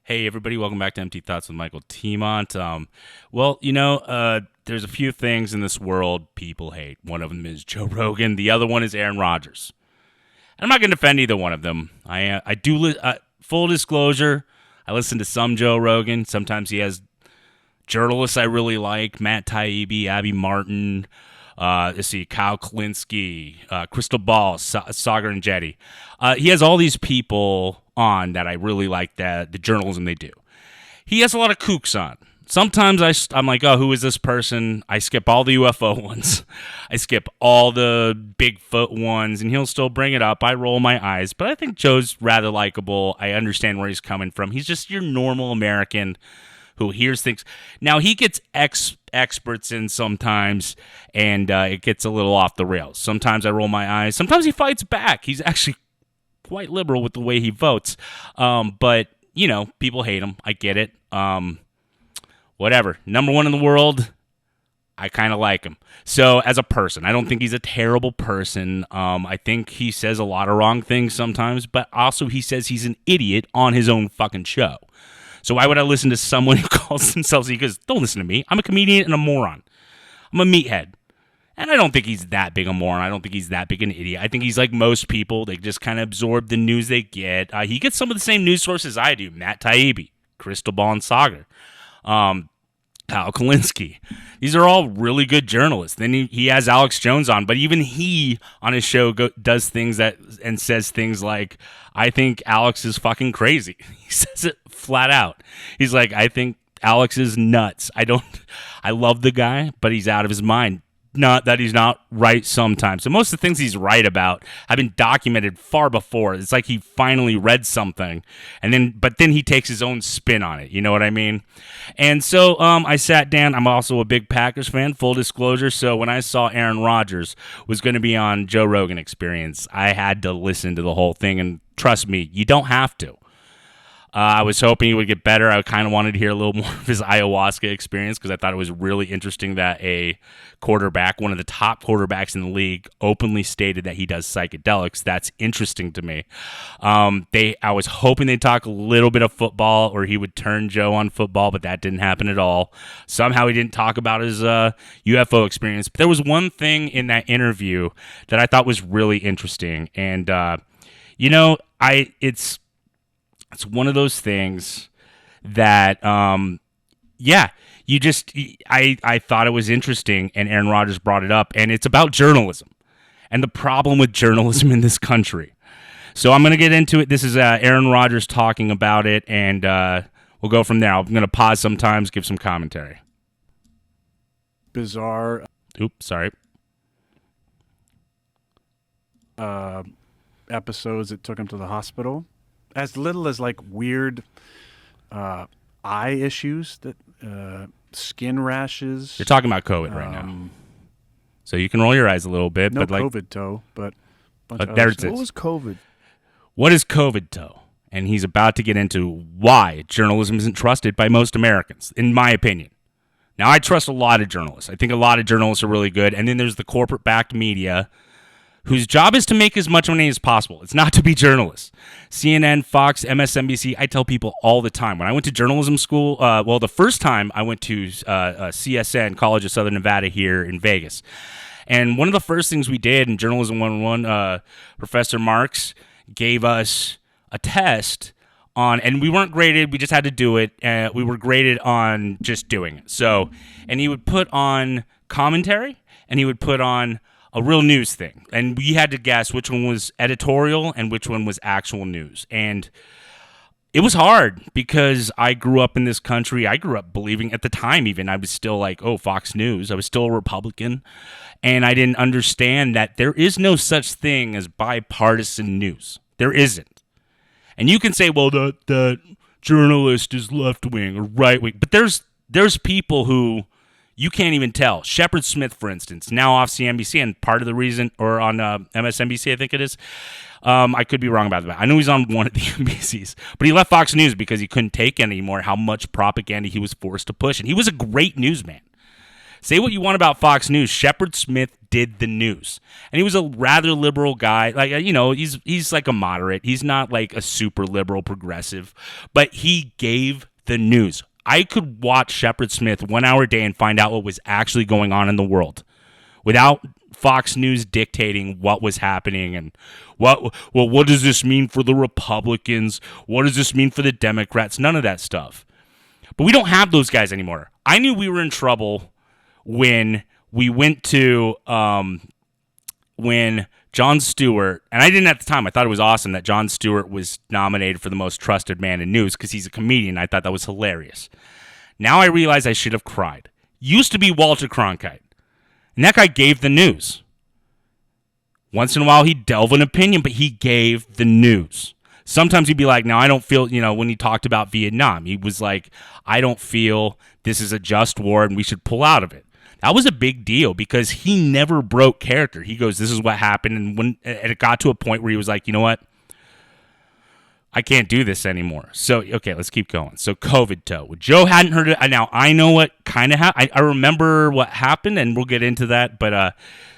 Hey, everybody, welcome back to Empty Thoughts with Mihkel Teemant. There's a few things in this world people hate. One of them is Joe Rogan. The other one is Aaron Rodgers. And I'm not going to defend either one of them. Full disclosure, I listen to some Joe Rogan. Sometimes he has journalists I really like, Matt Taibbi, Abby Martin, Kyle Kalinske, Crystal Ball, Sagar and Jetty. He has all these people on that I really like the journalism they do. He has a lot of kooks on. Sometimes I'm like, oh, who is this person? I skip all the UFO ones. I skip all the Bigfoot ones, and he'll still bring it up. I roll my eyes, but I think Joe's rather likable. I understand where he's coming from. He's just your normal American who hears things. Now, he gets experts in sometimes, and it gets a little off the rails. Sometimes I roll my eyes. Sometimes he fights back. He's actually quite liberal with the way he votes. But, people hate him. I get it. Whatever. Number one in the world, I kind of like him. So, as a person, I don't think he's a terrible person. I think he says a lot of wrong things sometimes, but also he says he's an idiot on his own fucking show. So why would I listen to someone who calls themselves, he goes, don't listen to me. I'm a comedian and a moron. I'm a meathead. And I don't think he's that big a moron. I don't think he's that big an idiot. I think he's like most people. They just kind of absorb the news they get. He gets some of the same news sources I do. Matt Taibbi, Crystal Ball and Sagar, Kyle Kalinske. These are all really good journalists. Then he has Alex Jones on, but even he on his show does things and says things like, I think Alex is fucking crazy. He says it flat out. He's like, I think Alex is nuts. I love the guy, but he's out of his mind. Not that he's not right sometimes. So most of the things he's right about have been documented far before. It's like he finally read something, but then he takes his own spin on it. You know what I mean? And so I sat down. I'm also a big Packers fan, full disclosure. So when I saw Aaron Rodgers was going to be on Joe Rogan Experience, I had to listen to the whole thing. And trust me, you don't have to. I was hoping he would get better. I kind of wanted to hear a little more of his ayahuasca experience because I thought it was really interesting that a quarterback, one of the top quarterbacks in the league, openly stated that he does psychedelics. That's interesting to me. I was hoping they'd talk a little bit of football or he would turn Joe on football, but that didn't happen at all. Somehow he didn't talk about his UFO experience. But there was one thing in that interview that I thought was really interesting. And, it's one of those things that, I thought it was interesting, and Aaron Rodgers brought it up, and it's about journalism and the problem with journalism in this country. So I'm going to get into it. This is Aaron Rodgers talking about it, and we'll go from there. I'm going to pause sometimes, give some commentary. Bizarre. Oops, sorry. Episodes that took him to the hospital. As little as like weird eye issues, that skin rashes. You're talking about COVID right now, so you can roll your eyes a little bit. No but COVID toe, but there it is. What was COVID? What is COVID toe? And he's about to get into why journalism isn't trusted by most Americans, in my opinion. Now, I trust a lot of journalists. I think a lot of journalists are really good, and then there's the corporate-backed media, whose job is to make as much money as possible. It's not to be journalists. CNN, Fox, MSNBC, I tell people all the time. When I went to journalism school, the first time I went to CSN, College of Southern Nevada here in Vegas. And one of the first things we did in Journalism 101, Professor Marks gave us a test on, and we weren't graded, we just had to do it. We were graded on just doing it. So, and he would put on commentary, and he would put on a real news thing. And we had to guess which one was editorial and which one was actual news. And it was hard because I grew up in this country. I grew up believing at the time even I was still like, oh, Fox News. I was still a Republican. And I didn't understand that there is no such thing as bipartisan news. There isn't. And you can say, well, the journalist is left-wing or right-wing. But there's people who you can't even tell. Shepard Smith, for instance, now off CNBC, and part of the reason, or on MSNBC, I think it is. I could be wrong about that. I know he's on one of the NBCs, but he left Fox News because he couldn't take anymore how much propaganda he was forced to push. And he was a great newsman. Say what you want about Fox News. Shepard Smith did the news, and he was a rather liberal guy. Like, he's like a moderate. He's not like a super liberal progressive, but he gave the news. I could watch Shepard Smith 1 hour a day and find out what was actually going on in the world without Fox News dictating what was happening and what does this mean for the Republicans? What does this mean for the Democrats? None of that stuff. But we don't have those guys anymore. I knew we were in trouble when we went to when Jon Stewart, and I didn't at the time, I thought it was awesome that Jon Stewart was nominated for the most trusted man in news because he's a comedian. I thought that was hilarious. Now I realize I should have cried. Used to be Walter Cronkite. And that guy gave the news. Once in a while, he'd delve an opinion, but he gave the news. Sometimes he'd be like, no, I don't feel, when he talked about Vietnam, he was like, I don't feel this is a just war and we should pull out of it. That was a big deal because he never broke character. He goes, this is what happened. And when it got to a point where he was like, you know what? I can't do this anymore. So, okay, let's keep going. So, COVID toe. Joe hadn't heard it. Now, I know what kind of happened. I remember what happened, and we'll get into that. But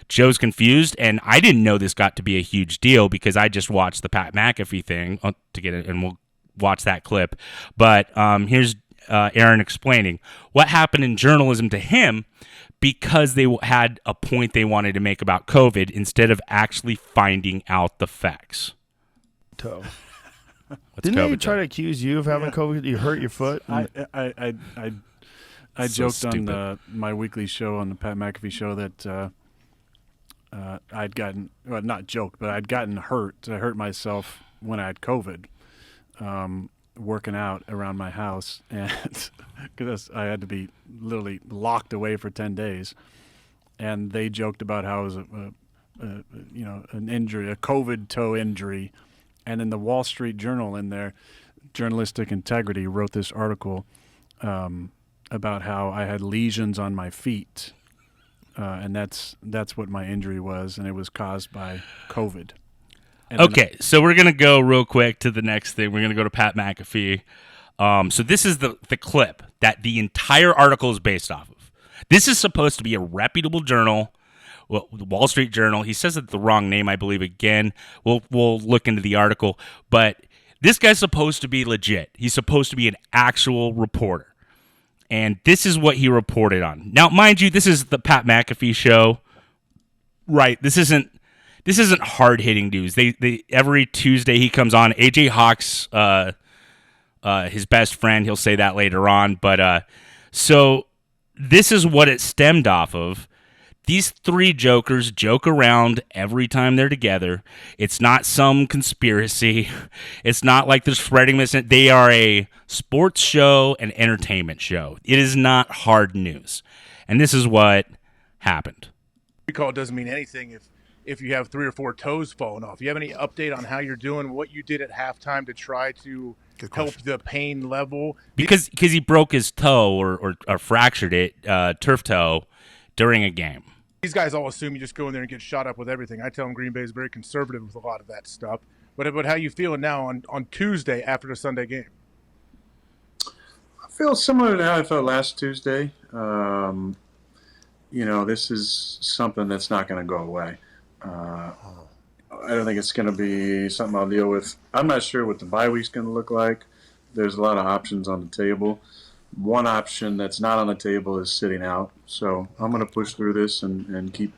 Joe's confused, and I didn't know this got to be a huge deal because I just watched the Pat McAfee thing to get it, and we'll watch that clip. But here's Aaron explaining what happened in journalism to him because they had a point they wanted to make about COVID instead of actually finding out the facts. Toe. Didn't they try to accuse you of having COVID? You hurt your foot? I joked on my weekly show on the Pat McAfee show that I'd gotten, well, not joke, but I'd gotten hurt. I hurt myself when I had COVID, working out around my house, and because I had to be literally locked away for 10 days. And they joked about how it was an injury, a COVID toe injury. And in the Wall Street Journal, in their journalistic integrity, wrote this article about how I had lesions on my feet, and that's what my injury was, and it was caused by COVID. And okay, so we're gonna go real quick to the next thing. We're gonna go to Pat McAfee. So this is the clip that the entire article is based off of. This is supposed to be a reputable journal. Well, the Wall Street Journal. He says it's the wrong name, I believe. Again, we'll look into the article. But this guy's supposed to be legit. He's supposed to be an actual reporter. And this is what he reported on. Now, mind you, this is the Pat McAfee show. Right. This isn't hard-hitting news. They every Tuesday he comes on. AJ Hawk's his best friend. He'll say that later on. But so this is what it stemmed off of. These three jokers joke around every time they're together. It's not some conspiracy. It's not like they're spreading this. They are a sports show and entertainment show. It is not hard news. And this is what happened. Recall doesn't mean anything if you have 3 or 4 toes falling off. You have any update on how you're doing, what you did at halftime to try to help the pain level? Because he broke his toe or fractured it, turf toe, during a game. These guys all assume you just go in there and get shot up with everything. I tell them Green Bay is very conservative with a lot of that stuff. But how you feeling now on Tuesday after the Sunday game? I feel similar to how I felt last Tuesday. This is something that's not going to go away. I don't think it's going to be something I'll deal with. I'm not sure what the bye week's going to look like. There's a lot of options on the table. One option that's not on the table is sitting out. So I'm going to push through this and keep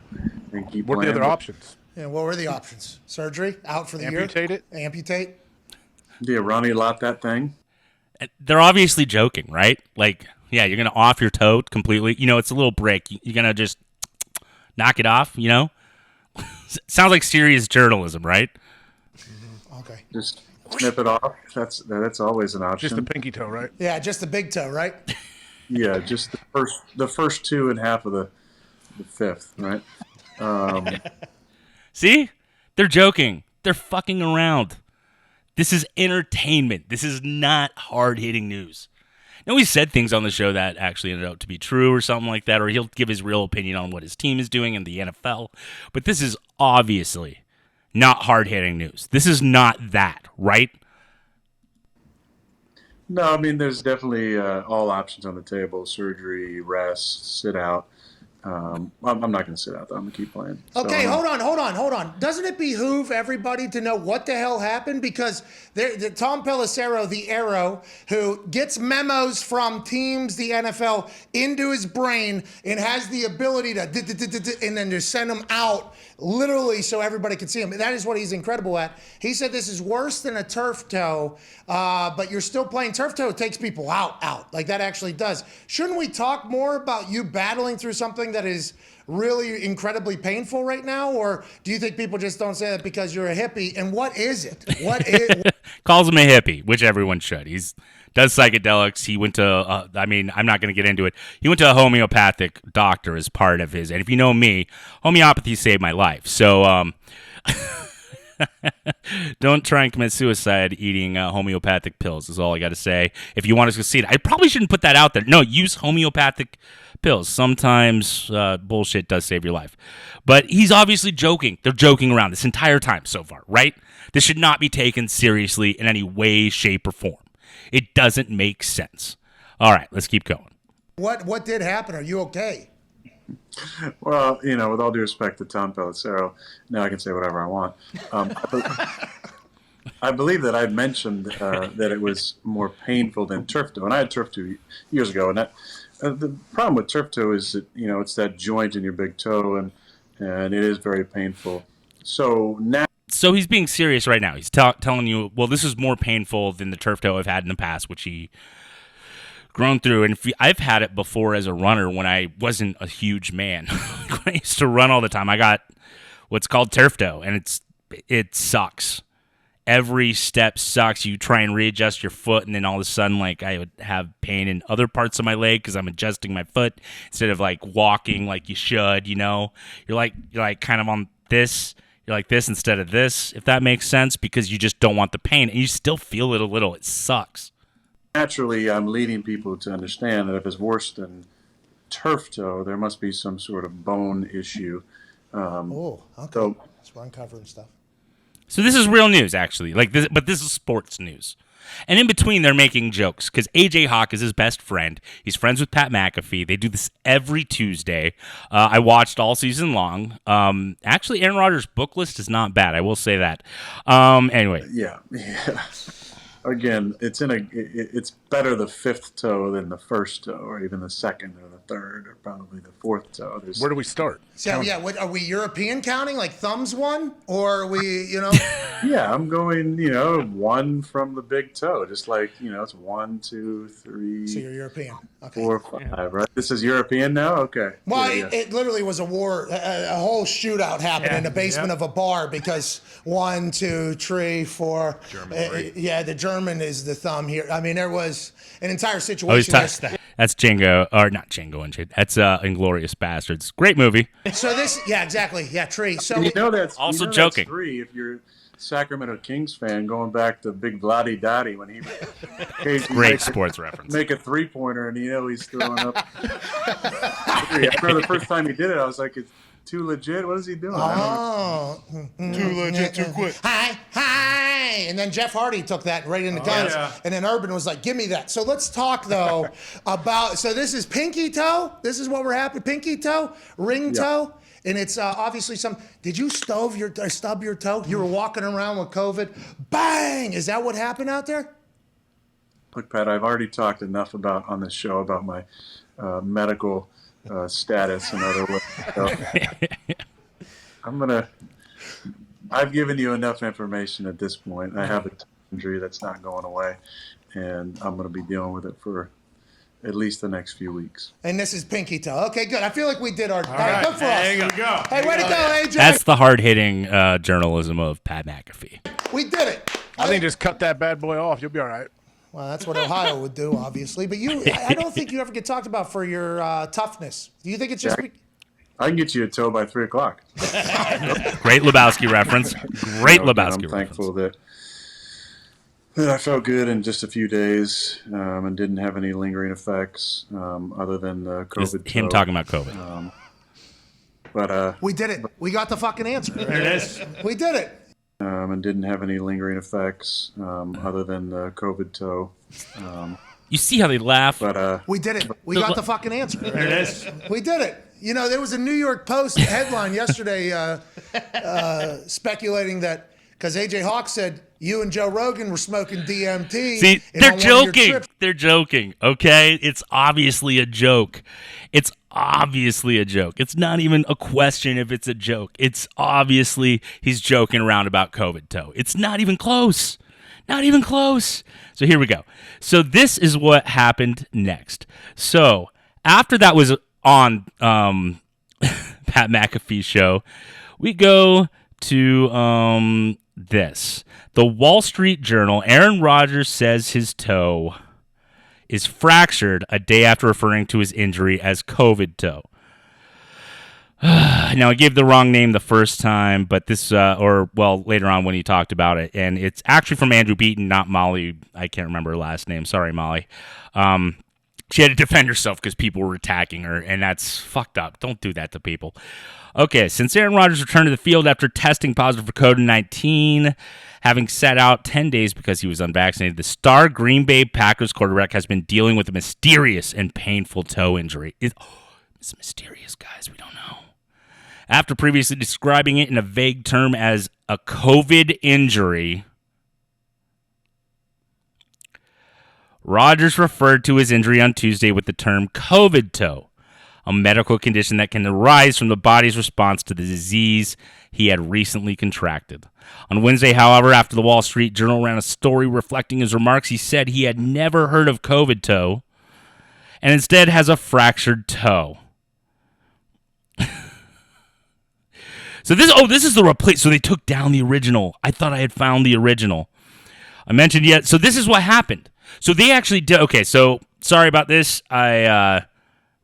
playing. What are the other options? And what were the options? Surgery? Out for the Amputate year? it? Amputate? Yeah, Ronnie lot that thing. They're obviously joking, right? Like, yeah, you're going to off your toe completely. It's a little brick. You're going to just knock it off, Sounds like serious journalism, right? Mm-hmm. Okay. Just snip it off. That's always an option. Just the pinky toe, right? Yeah, just the big toe, right? Yeah, just the first 2 and half of the fifth, right? See? They're joking. They're fucking around. This is entertainment. This is not hard-hitting news. Now, he said things on the show that actually ended up to be true or something like that, or he'll give his real opinion on what his team is doing in the NFL. But this is obviously not hard-hitting news. This is not that, right? No, I mean, there's definitely all options on the table: surgery, rest, sit out. I'm not going to sit out there. I'm going to keep playing. Okay, hold on. Doesn't it behoove everybody to know what the hell happened? Because Tom Pelissero, the Arrow, who gets memos from teams, the NFL, into his brain and has the ability to, and then to send them out literally so everybody can see him. That is what he's incredible at. He said this is worse than a turf toe, but you're still playing. Turf toe takes people out. Like that actually does. Shouldn't we talk more about you battling through something that is really incredibly painful right now? Or do you think people just don't say that because you're a hippie? And what is it? What is Calls him a hippie, which everyone should. Does psychedelics. He went to, I'm not going to get into it. He went to a homeopathic doctor as part of his. And if you know me, homeopathy saved my life. So don't try and commit suicide eating homeopathic pills is all I got to say. If you want to succeed, I probably shouldn't put that out there. No, use homeopathic pills. Sometimes bullshit does save your life. But he's obviously joking. They're joking around this entire time so far, right? This should not be taken seriously in any way, shape, or form. It doesn't make sense. All right, let's keep going. What did happen? Are you okay? Well, with all due respect to Tom Pelissero, now I can say whatever I want. I believe that I mentioned that it was more painful than turf toe, and I had turf toe years ago. And the problem with turf toe is that it's that joint in your big toe, and it is very painful. So now. So he's being serious right now. He's telling you, well, this is more painful than the turf toe I've had in the past, which he grown through. And I've had it before as a runner when I wasn't a huge man. When I used to run all the time, I got what's called turf toe, and it sucks. Every step sucks. You try and readjust your foot, and then all of a sudden, I would have pain in other parts of my leg because I'm adjusting my foot instead of walking like you should. You're like kind of on this. You're like this instead of this, if that makes sense, because you just don't want the pain, and you still feel it a little. It sucks. Naturally, I'm leading people to understand that if it's worse than turf toe, there must be some sort of bone issue. Okay. So, that's where I'm covering stuff. So this is real news, actually. But this is sports news. And in between, they're making jokes because A.J. Hawk is his best friend. He's friends with Pat McAfee. They do this every Tuesday. I watched all season long. Actually, Aaron Rodgers' book list is not bad. I will say that. Anyway. Yeah. Again, it's better the fifth toe than the first toe, or even the second or the third, or probably the fourth toe. Where do we start? So what are we European counting, like thumbs one, or are we Yeah, I'm going one from the big toe, just it's 1, 2, 3. So you're European. Okay. 4, 5, right? This is European now. Okay. Well, Yeah. it literally was a war, a whole shootout happened in the basement of a bar because 1, 2, 3, 4. German, right? The German is the thumb here. I mean, there was an entire situation. That's Django, or not Django Unchained. That's Inglourious Bastards. Great movie. So this, exactly, tree. So that's also That's joking. 3 if you're a Sacramento Kings fan, going back to Big Vladdy Dottie when he great sports reference. Make a 3-pointer and he's throwing up. I remember the first time he did it, I was like, it's too legit. What is he doing? Oh, Too legit, too quick. Hi. And then Jeff Hardy took that right in the guns. Yeah. And then Urban was like, give me that. So let's talk, though, about, so this is pinky toe. This is what we're having. Pinky toe, ring toe. And it's obviously did you stub your toe? You were walking around with COVID. Bang! Is that what happened out there? Look, Pat, I've already talked enough on this show about my medical status and other ways. So I've given you enough information at this point. I have an injury that's not going away, and I'm going to be dealing with it for at least the next few weeks. And this is pinky toe. Okay, good. I feel like we did our All right. Good for us. There you go. Hey, way to go, AJ. That's the hard-hitting journalism of Pat McAfee. We did it. I think just cut that bad boy off. You'll be all right. Well, that's what Ohio would do, obviously. But I don't think you ever get talked about for your toughness. Do you think it's just... I can get you a toe by 3 o'clock. Great Lebowski reference. Great Lebowski I'm reference. thankful that I felt good in just a few days and didn't have any lingering effects other than the COVID. Him talking about COVID. But we did it. We got the fucking answer. There it is. We did it. And didn't have any lingering effects other than the COVID toe. You see how they laugh? But We did it. We got the fucking answer. There it is. We did it. You know, there was a New York Post headline yesterday speculating that because AJ Hawk said you and Joe Rogan were smoking DMT. See, they're joking. They're joking, okay? It's obviously a joke. It's obviously a joke. It's not even a question if it's a joke. It's obviously he's joking around about COVID toe. It's not even close. Not even close. So here we go. So this is what happened next. So after that was on Pat McAfee's show, we go to this. The Wall Street Journal, Aaron Rodgers says his toe is fractured a day after referring to his injury as COVID toe. Now, I gave the wrong name the first time, but this, later on when he talked about it, and it's actually from Andrew Beaton, not Molly. I can't remember her last name. Sorry, Molly. She had to defend herself because people were attacking her, and that's fucked up. Don't do that to people. Okay, since Aaron Rodgers returned to the field after testing positive for COVID-19, having sat out 10 days because he was unvaccinated, the star Green Bay Packers quarterback has been dealing with a mysterious and painful toe injury. It's mysterious, guys. We don't know. After previously describing it in a vague term as a COVID injury, Rodgers referred to his injury on Tuesday with the term COVID toe, a medical condition that can arise from the body's response to the disease he had recently contracted. On Wednesday, however, after the Wall Street Journal ran a story reflecting his remarks, he said he had never heard of COVID toe and instead has a fractured toe. So this is the replace. So they took down the original. I thought I had found the original. I mentioned yet. So this is what happened. So they actually did. Okay, so sorry about this. I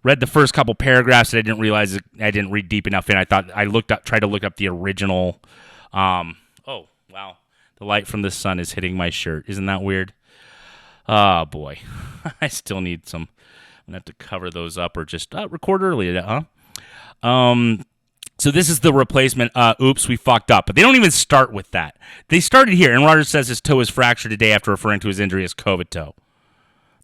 read the first couple paragraphs and I didn't realize I didn't read deep enough in. I thought I tried to look up the original. Oh, wow. The light from the sun is hitting my shirt. Isn't that weird? Oh, boy. I still need some. I'm going to have to cover those up or just record early, huh? So this is the replacement. Oops, we fucked up. But they don't even start with that. They started here. And Rodgers says his toe is fractured today after referring to his injury as COVID toe.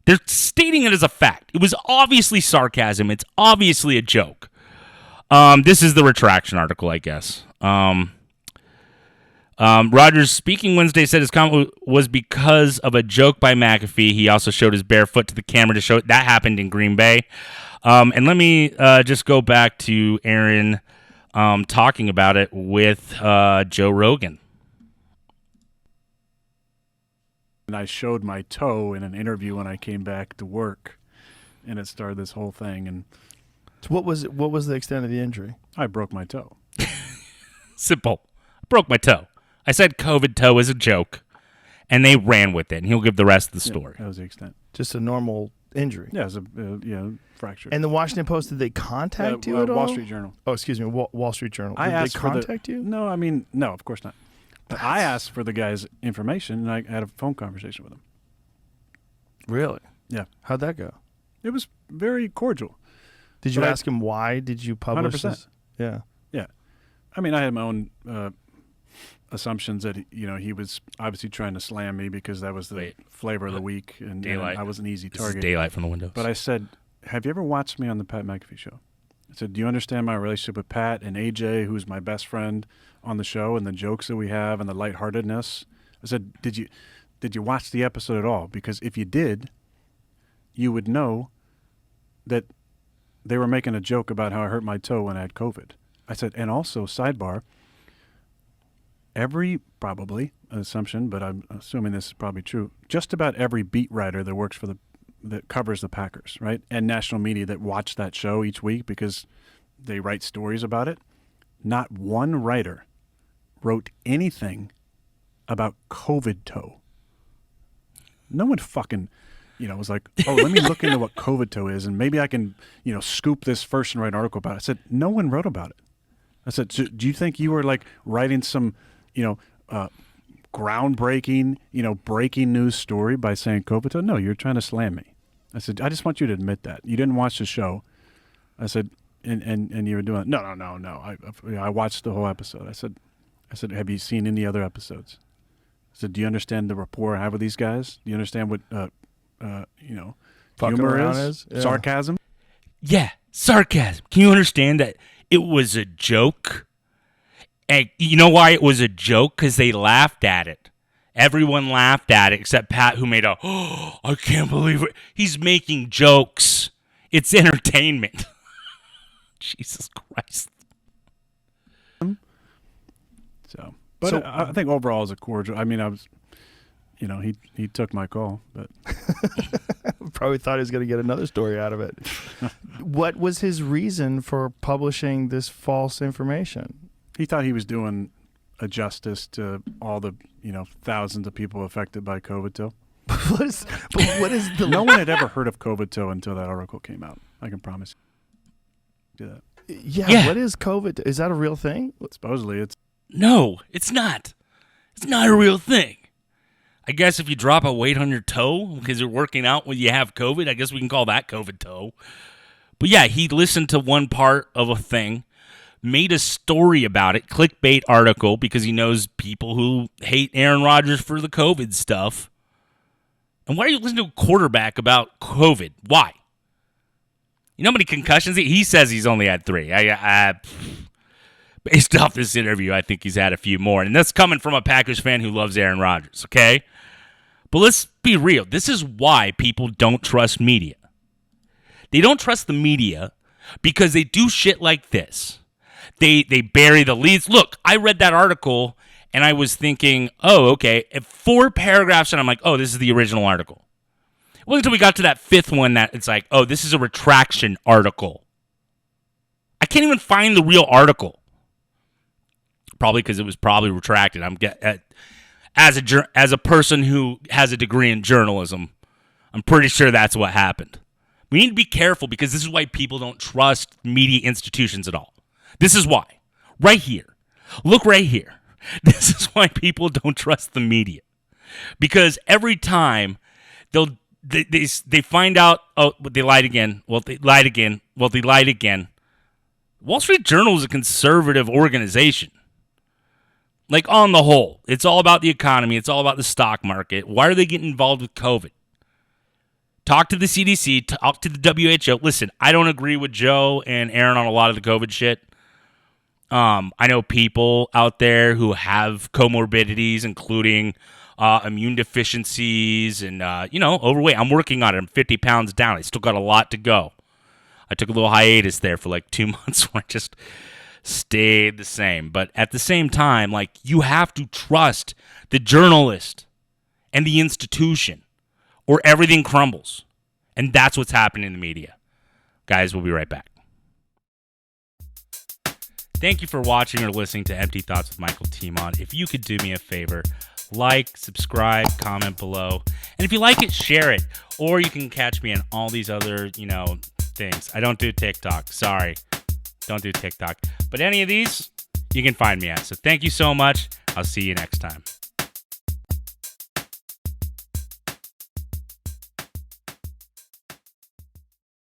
They're stating it as a fact. It was obviously sarcasm. It's obviously a joke. This is the retraction article, I guess. Rodgers, speaking Wednesday, said his comment was because of a joke by McAfee. He also showed his bare foot to the camera to show that happened in Green Bay. And let me just go back to Aaron talking about it with Joe Rogan. And I showed my toe in an interview when I came back to work, and it started this whole thing. And so what was the extent of the injury? I broke my toe. Simple. Broke my toe. I said COVID toe is a joke, and they ran with it. And he'll give the rest of the story. That was the extent. Just a normal injury. Yeah, it was a fracture. And the Washington Post, did they contact you at all? Wall Street Journal. Oh, excuse me, Wall Street Journal. Did they contact you? No, I mean, no, of course not. But I asked for the guy's information, and I had a phone conversation with him. Really? Yeah. How'd that go? It was very cordial. Did you ask him why did you publish 100%. this? Yeah. Yeah. I mean, I had my own assumptions that he was obviously trying to slam me because that was the flavor of the week, and I was an easy target. This is daylight from the windows. But I said, have you ever watched me on the Pat McAfee show? I said, do you understand my relationship with Pat and AJ, who's my best friend on the show, and the jokes that we have and the lightheartedness? I said, did you watch the episode at all? Because if you did, you would know that they were making a joke about how I hurt my toe when I had COVID. I said, and also, sidebar, probably an assumption, but I'm assuming this is probably true, just about every beat writer that works that covers the Packers, right, and national media that watch that show each week because they write stories about it, not one writer wrote anything about COVID toe. No one fucking, was like, oh, let me look into what COVID toe is, and maybe I can, scoop this first and write an article about it. I said, no one wrote about it. I said, so do you think you were like writing some, groundbreaking, breaking news story by saying COVID toe? No, you're trying to slam me. I said, I just want you to admit that. You didn't watch the show. I said, and you were doing it. No. I watched the whole episode. I said, have you seen any other episodes? I said, do you understand the rapport I have with these guys? Do you understand what, fucking Humor around is? Yeah. Sarcasm? Yeah, sarcasm. Can you understand that it was a joke? And you know why it was a joke? Because they laughed at it. Everyone laughed at it except Pat, who made oh, I can't believe it. He's making jokes. It's entertainment. Jesus Christ. But I think overall is a cordial. I mean, I was, he took my call, but probably thought he was going to get another story out of it. What was his reason for publishing this false information? he thought he was doing a justice to all the thousands of people affected by COVID-2. What is the? No one had ever heard of COVID-2 until that article came out. I can promise you that. Yeah. What is COVID? Is that a real thing? Supposedly, it's. No, it's not. It's not a real thing. I guess if you drop a weight on your toe because you're working out when you have COVID, I guess we can call that COVID toe. But yeah, he listened to one part of a thing, made a story about it, clickbait article, because he knows people who hate Aaron Rodgers for the COVID stuff. And why are you listening to a quarterback about COVID? Why? You know how many concussions? He says he's only had 3. Based off this interview, I think he's had a few more. And that's coming from a Packers fan who loves Aaron Rodgers, okay? But let's be real. This is why people don't trust media. They don't trust the media because they do shit like this. They bury the leads. Look, I read that article and I was thinking, oh, okay. 4 paragraphs and I'm like, oh, this is the original article. It wasn't until we got to that 5th one that it's like, oh, this is a retraction article. I can't even find the real article. Probably because it was probably retracted. As a person who has a degree in journalism, I'm pretty sure that's what happened. We need to be careful because this is why people don't trust media institutions at all. This is why. Right here. Look right here. This is why people don't trust the media. Because every time they find out, oh, they lied again. Well, they lied again. Well, they lied again. Wall Street Journal is a conservative organization. Like, on the whole, it's all about the economy. It's all about the stock market. Why are they getting involved with COVID? Talk to the CDC. Talk to the WHO. Listen, I don't agree with Joe and Aaron on a lot of the COVID shit. I know people out there who have comorbidities, including immune deficiencies and, overweight. I'm working on it. I'm 50 pounds down. I still got a lot to go. I took a little hiatus there for like 2 months where I just stayed the same. But at the same time, like, you have to trust the journalist and the institution or everything crumbles. And that's what's happening in the media. Guys, we'll be right back. Thank you for watching or listening to Empty Thoughts with Mihkel Teemant. If you could do me a favor, like, subscribe, comment below. And if you like it, share it. Or you can catch me on all these other, things. I don't do TikTok. Sorry. Don't do TikTok. But any of these, you can find me at. So thank you so much. I'll see you next time.